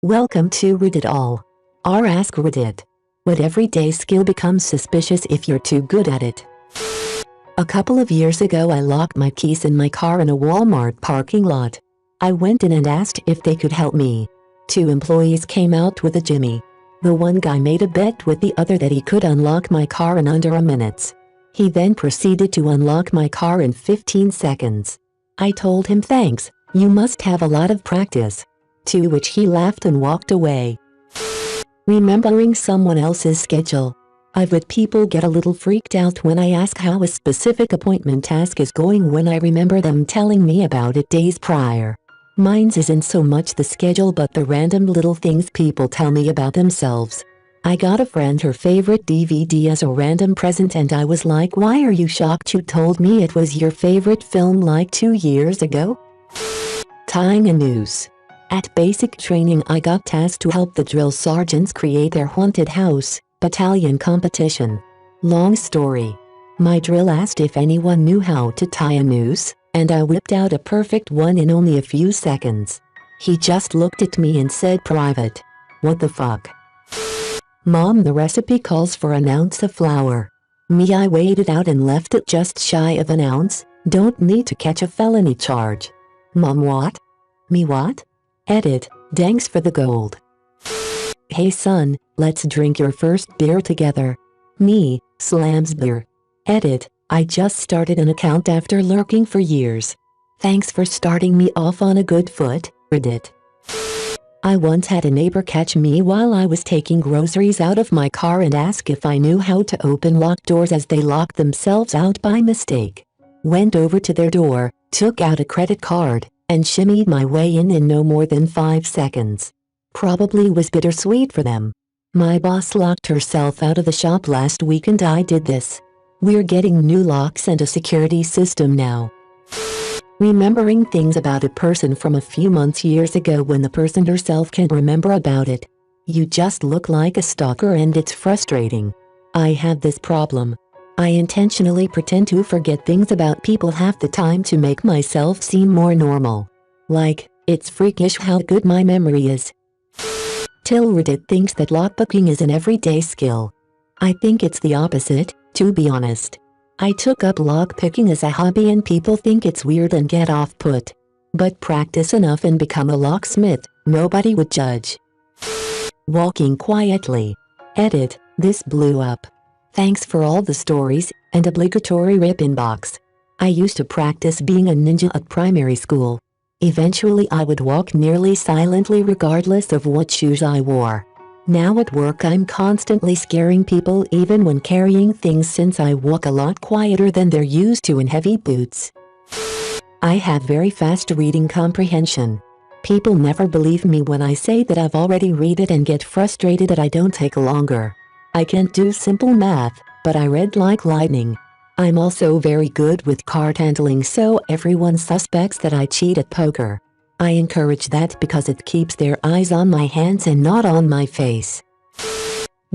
Welcome to Reddit all. Our AskReddit. What everyday skill becomes suspicious if you're too good at it. A couple of years ago I locked my keys in my car in a Walmart parking lot. I went in and asked if they could help me. Two employees came out with a jimmy. The one guy made a bet with the other that he could unlock my car in under a minute. He then proceeded to unlock my car in 15 seconds. I told him thanks, you must have a lot of practice. To which he laughed and walked away. Remembering someone else's schedule. I've had people get a little freaked out when I ask how a specific appointment task is going when I remember them telling me about it days prior. Mine's isn't so much the schedule but the random little things people tell me about themselves. I got a friend her favorite DVD as a random present and I was like, why are you shocked you told me it was your favorite film like 2 years ago? Tying a noose. At basic training I got tasked to help the drill sergeants create their haunted house battalion competition. Long story. My drill asked if anyone knew how to tie a noose, and I whipped out a perfect one in only a few seconds. He just looked at me and said, "Private. What the fuck?" Mom, the recipe calls for an ounce of flour. Me, I weighed it out and left it just shy of an ounce. Don't need to catch a felony charge. Mom, what? Me, what? Edit, thanks for the gold. Hey son, let's drink your first beer together. Me, slams beer. Edit, I just started an account after lurking for years. Thanks for starting me off on a good foot, Reddit. I once had a neighbor catch me while I was taking groceries out of my car and ask if I knew how to open locked doors as they locked themselves out by mistake. Went over to their door, took out a credit card, and shimmied my way in no more than 5 seconds. Probably was bittersweet for them. My boss locked herself out of the shop last week and I did this. We're getting new locks and a security system now. Remembering things about a person from a few months years ago when the person herself can't remember about it. You just look like a stalker and it's frustrating. I have this problem. I intentionally pretend to forget things about people half the time to make myself seem more normal. Like, it's freakish how good my memory is. Till Reddit thinks that lockpicking is an everyday skill. I think it's the opposite, to be honest. I took up lockpicking as a hobby and people think it's weird and get off put. But practice enough and become a locksmith, nobody would judge. Walking quietly. Edit, this blew up. Thanks for all the stories, and obligatory rip inbox. I used to practice being a ninja at primary school. Eventually I would walk nearly silently regardless of what shoes I wore. Now at work I'm constantly scaring people even when carrying things since I walk a lot quieter than they're used to in heavy boots. I have very fast reading comprehension. People never believe me when I say that I've already read it and get frustrated that I don't take longer. I can't do simple math, but I read like lightning. I'm also very good with card handling, so everyone suspects that I cheat at poker. I encourage that because it keeps their eyes on my hands and not on my face.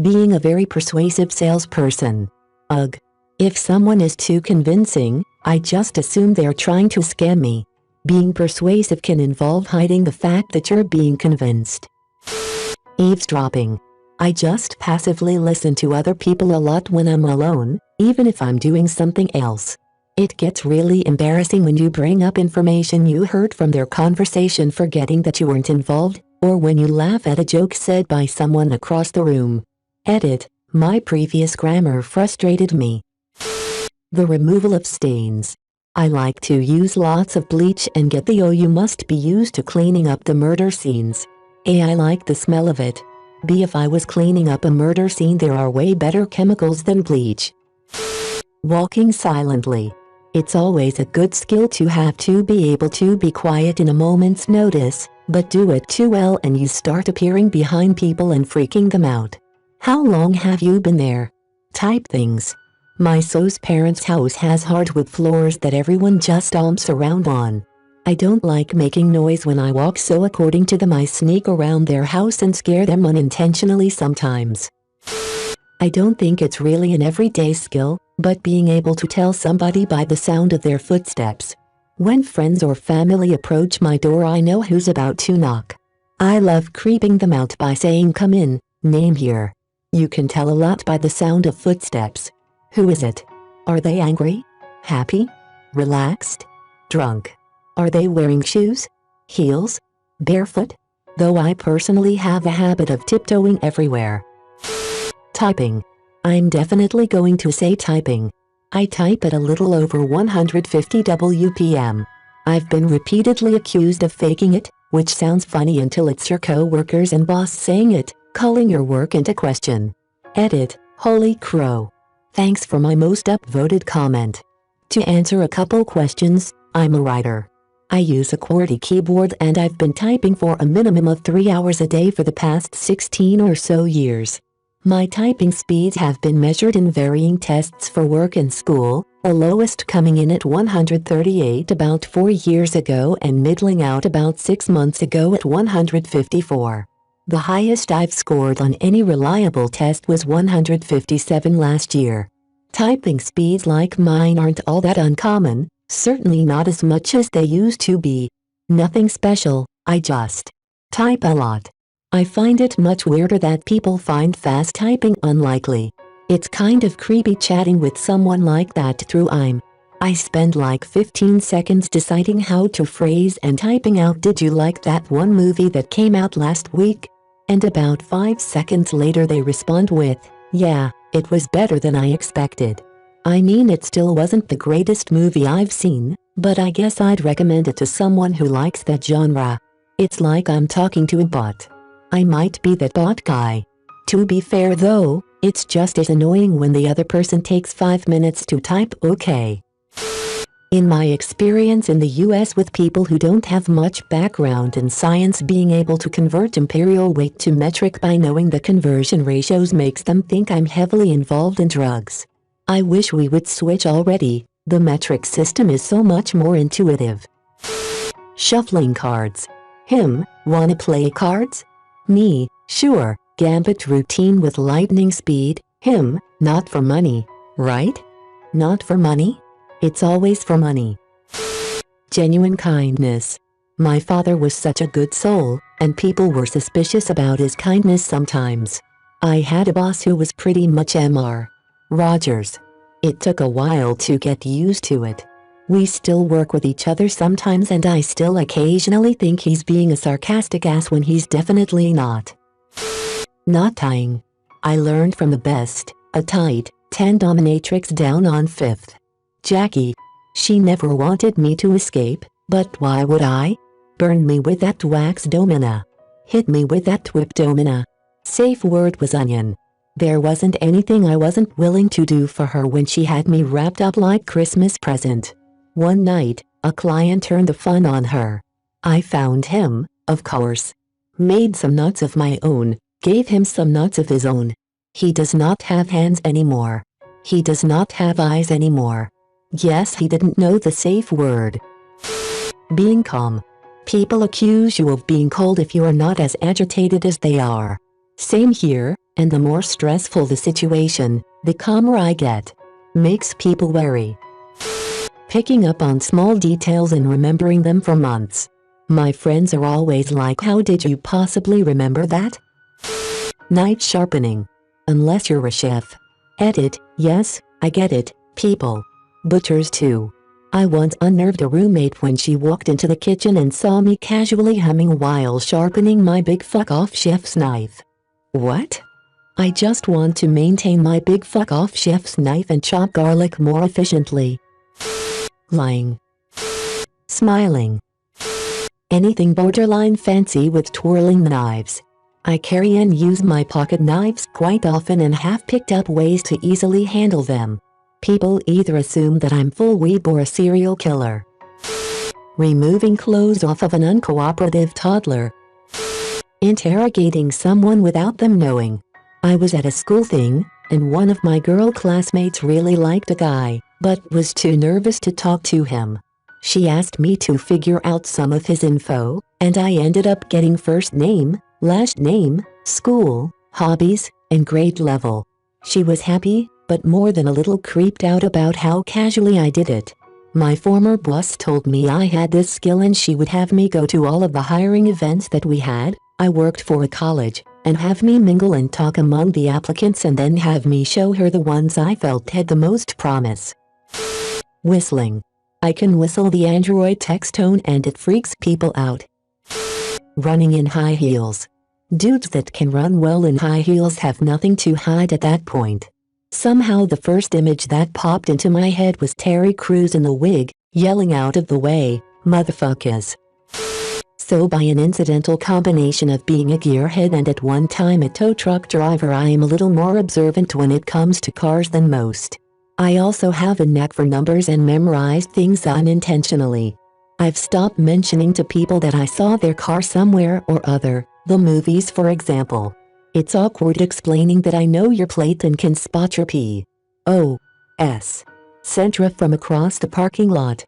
Being a very persuasive salesperson. Ugh. If someone is too convincing, I just assume they're trying to scam me. Being persuasive can involve hiding the fact that you're being convinced. Eavesdropping. I just passively listen to other people a lot when I'm alone, even if I'm doing something else. It gets really embarrassing when you bring up information you heard from their conversation forgetting that you weren't involved, or when you laugh at a joke said by someone across the room. Edit, my previous grammar frustrated me. The removal of stains. I like to use lots of bleach and get the OU must be used to cleaning up the murder scenes. A, I like the smell of it. B, if I was cleaning up a murder scene there are way better chemicals than bleach. Walking silently. It's always a good skill to have to be able to be quiet in a moment's notice, but do it too well and you start appearing behind people and freaking them out. How long have you been there? Type things. My so's parents' house has hardwood floors that everyone just stomps around on. I don't like making noise when I walk, so according to them I sneak around their house and scare them unintentionally sometimes. I don't think it's really an everyday skill, but being able to tell somebody by the sound of their footsteps. When friends or family approach my door I know who's about to knock. I love creeping them out by saying come in, name here. You can tell a lot by the sound of footsteps. Who is it? Are they angry? Happy? Relaxed? Drunk? Are they wearing shoes? Heels? Barefoot? Though I personally have a habit of tiptoeing everywhere. Typing. I'm definitely going to say typing. I type at a little over 150 WPM. I've been repeatedly accused of faking it, which sounds funny until it's your co-workers and boss saying it, calling your work into question. Edit, holy crow. Thanks for my most upvoted comment. To answer a couple questions, I'm a writer. I use a QWERTY keyboard and I've been typing for a minimum of 3 hours a day for the past 16 or so years. My typing speeds have been measured in varying tests for work and school, the lowest coming in at 138 about 4 years ago and middling out about 6 months ago at 154. The highest I've scored on any reliable test was 157 last year. Typing speeds like mine aren't all that uncommon, certainly not as much as they used to be. Nothing special, I just type a lot. I find it much weirder that people find fast typing unlikely. It's kind of creepy chatting with someone like that through IM. I spend like 15 seconds deciding how to phrase and typing out "Did you like that one movie that came out last week?" And about 5 seconds later they respond with, "Yeah, it was better than I expected." I mean, it still wasn't the greatest movie I've seen, but I guess I'd recommend it to someone who likes that genre. It's like I'm talking to a bot. I might be that bot guy. To be fair though, it's just as annoying when the other person takes 5 minutes to type okay. In my experience in the US with people who don't have much background in science, being able to convert imperial weight to metric by knowing the conversion ratios makes them think I'm heavily involved in drugs. I wish we would switch already, the metric system is so much more intuitive. Shuffling cards. Wanna play cards? Me, sure, gambit routine with lightning speed. Not for money, right? Not for money? It's always for money. Genuine kindness. My father was such a good soul, and people were suspicious about his kindness sometimes. I had a boss who was pretty much Mr. Rogers. It took a while to get used to it. We still work with each other sometimes and I still occasionally think he's being a sarcastic ass when he's definitely not. Not tying. I learned from the best, a tight 10 dominatrix down on 5th. Jackie. She never wanted me to escape, but why would I? Burn me with that wax domina. Hit me with that whip domina. Safe word was onion. There wasn't anything I wasn't willing to do for her when she had me wrapped up like Christmas present. One night, a client turned the fun on her. I found him, of course. Made some nuts of my own, gave him some nuts of his own. He does not have hands anymore. He does not have eyes anymore. Yes, he didn't know the safe word. Being calm. People accuse you of being cold if you are not as agitated as they are. Same here, and the more stressful the situation, the calmer I get. Makes people wary. Picking up on small details and remembering them for months. My friends are always like, how did you possibly remember that? Knife sharpening. Unless you're a chef. Edit, yes, I get it, people. Butchers too. I once unnerved a roommate when she walked into the kitchen and saw me casually humming while sharpening my big fuck-off chef's knife. What? I just want to maintain my big fuck-off chef's knife and chop garlic more efficiently. Lying. Smiling. Anything borderline fancy with twirling knives. I carry and use my pocket knives quite often and have picked up ways to easily handle them. People either assume that I'm full weeb or a serial killer. Removing clothes off of an uncooperative toddler. Interrogating someone without them knowing. I was at a school thing, and one of my girl classmates really liked a guy, but was too nervous to talk to him. She asked me to figure out some of his info, and I ended up getting first name, last name, school, hobbies, and grade level. She was happy, but more than a little creeped out about how casually I did it. My former boss told me I had this skill and she would have me go to all of the hiring events that we had, I worked for a college, and have me mingle and talk among the applicants and then have me show her the ones I felt had the most promise. Whistling. I can whistle the Android text tone and it freaks people out. Running in high heels. Dudes that can run well in high heels have nothing to hide at that point. Somehow the first image that popped into my head was Terry Crews in the wig, yelling out of the way, "Motherfuckers." So by an incidental combination of being a gearhead and at one time a tow truck driver, I am a little more observant when it comes to cars than most. I also have a knack for numbers and memorized things unintentionally. I've stopped mentioning to people that I saw their car somewhere or other, the movies for example. It's awkward explaining that I know your plate and can spot your P.O.S. Sentra from across the parking lot.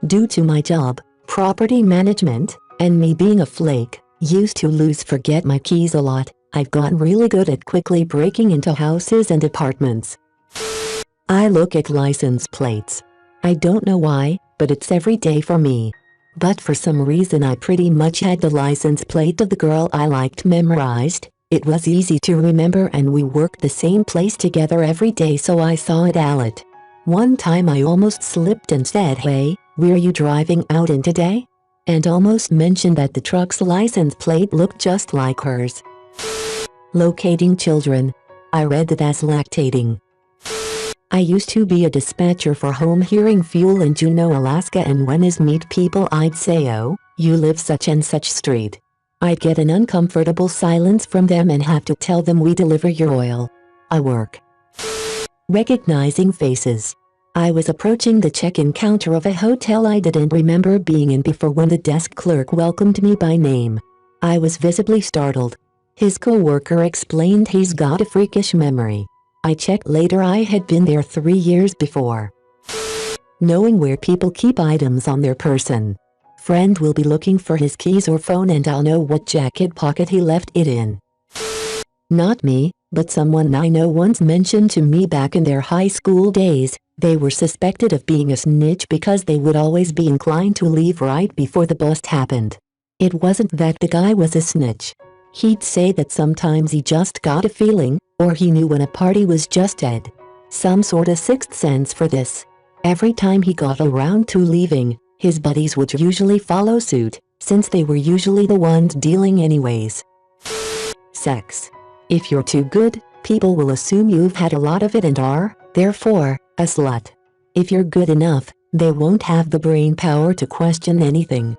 Due to my job, property management, and me being a flake, used to forget my keys a lot, I've gotten really good at quickly breaking into houses and apartments. I look at license plates. I don't know why, but it's every day for me. But for some reason I pretty much had the license plate of the girl I liked memorized. It was easy to remember and we worked the same place together every day, so I saw it out. One time I almost slipped and said, "Hey, where you driving out in today?" And almost mentioned that the truck's license plate looked just like hers. Locating children. I read it as lactating. I used to be a dispatcher for home hearing fuel in Juneau, Alaska, and when I meet people I'd say, "Oh, you live such and such street." I'd get an uncomfortable silence from them and have to tell them we deliver your oil. I work. Recognizing faces. I was approaching the check-in counter of a hotel I didn't remember being in before when the desk clerk welcomed me by name. I was visibly startled. His co-worker explained he's got a freakish memory. I checked later, I had been there 3 years before. Knowing where people keep items on their person. Friend will be looking for his keys or phone and I'll know what jacket pocket he left it in. Not me, but someone I know once mentioned to me back in their high school days, they were suspected of being a snitch because they would always be inclined to leave right before the bust happened. It wasn't that the guy was a snitch. He'd say that sometimes he just got a feeling, or he knew when a party was just dead. Some sort of sixth sense for this. Every time he got around to leaving, his buddies would usually follow suit, since they were usually the ones dealing anyways. Sex. If you're too good, people will assume you've had a lot of it and are, therefore, a slut. If you're good enough, they won't have the brain power to question anything.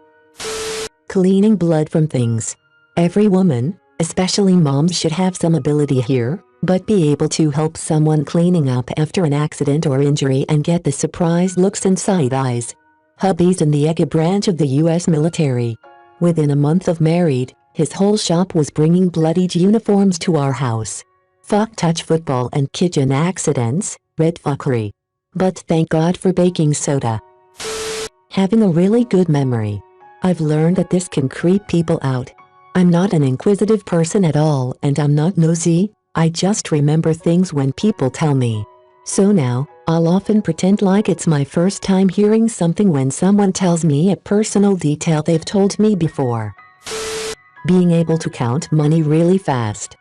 Cleaning blood from things. Every woman, especially moms, should have some ability here, but be able to help someone cleaning up after an accident or injury and get the surprised looks and side eyes. Hubby's in the EGA branch of the US military. Within a month of married, his whole shop was bringing bloodied uniforms to our house. Fuck touch football and kitchen accidents, red fuckery. But thank God for baking soda. Having a really good memory. I've learned that this can creep people out. I'm not an inquisitive person at all and I'm not nosy, I just remember things when people tell me. So now, I'll often pretend like it's my first time hearing something when someone tells me a personal detail they've told me before. Being able to count money really fast.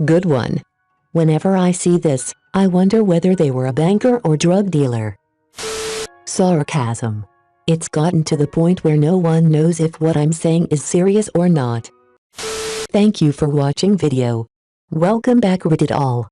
Good one. Whenever I see this, I wonder whether they were a banker or drug dealer. Sarcasm. It's gotten to the point where no one knows if what I'm saying is serious or not. Thank you for watching video. Welcome back, Reddit all.